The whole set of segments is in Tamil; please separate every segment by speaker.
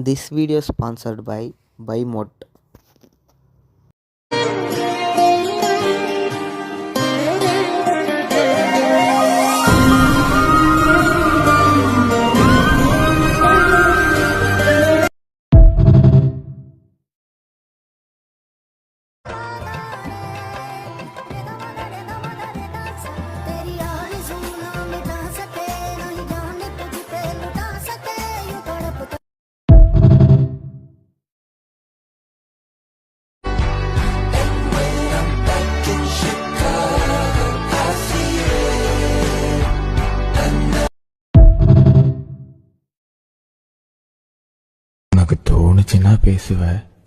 Speaker 1: This video sponsored by BuyMote.
Speaker 2: உனக்கு தோணுச்சுன்னா பேசுவ,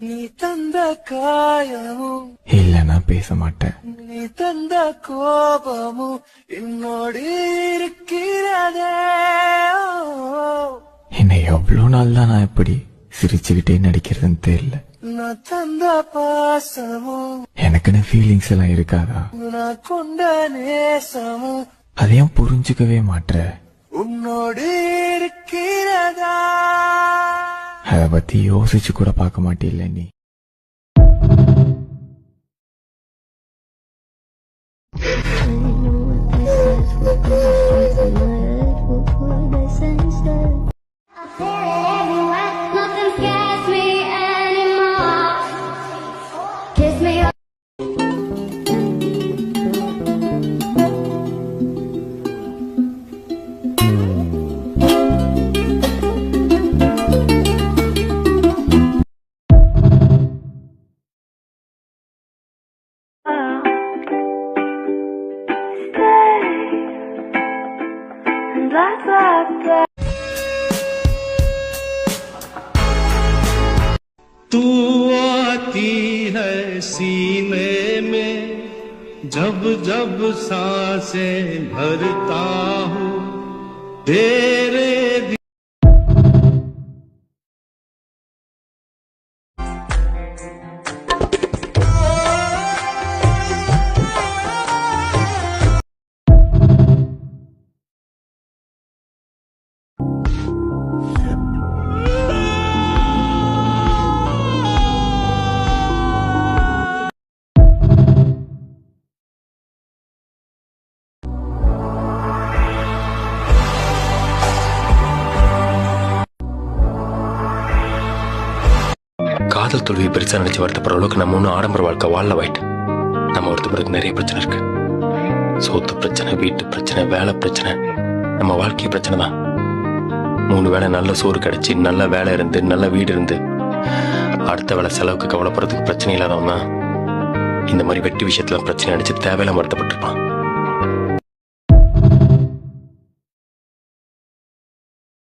Speaker 3: நீ தந்த காயமும்
Speaker 2: இல்லைன்னா பேச மாட்டேன்.
Speaker 3: நீ தந்த கோபமும் என்னோடு இருக்கிறதே.
Speaker 2: என்னை எவ்வளவு நாள் தான் நான் இப்படி சிரிச்சுக்கிட்டே நடிக்கிறதுன்னு தெரியல.
Speaker 3: நான் தந்த பாசமும்
Speaker 2: எனக்குன்னு ஃபீலிங்ஸ் எல்லாம் இருக்காதா?
Speaker 3: நான் கொண்ட நேசமும்
Speaker 2: அதையும் புரிஞ்சுக்கவே மாட்ற.
Speaker 3: உன்னோடு இருக்கிறதா?
Speaker 2: அத பத்தி யோசிச்சு கூட பார்க்க மாட்டேல்ல நீ.
Speaker 4: तू आती है सीने में जब जब सांसें भरता हूँ तेरे
Speaker 5: காதல் தோல்வி பெருசா நினைச்சு வருத்தப்படுற அளவுக்கு நம்ம ஒன்றும் ஆடம்பர வாழ்க்கை வாழல வாயிட்டு. நம்ம ஒருத்தருக்கு நிறைய பிரச்சனை இருக்கு. சொத்து பிரச்சனை, வீட்டு பிரச்சனை, வேலை பிரச்சனை, நம்ம வாழ்க்கை பிரச்சனை தான். 3 வேளை நல்ல சோறு கிடைச்சி, நல்ல வேலை இருந்து, நல்ல வீடு இருந்து, அடுத்த வேலை செலவுக்கு கவலைப்படுறதுக்கு பிரச்சனை இல்லாதவன் தான் இந்த மாதிரி வெட்டி விஷயத்துல பிரச்சனை அடிச்சு தேவையில்லாம வருத்தப்பட்டிருப்பான்.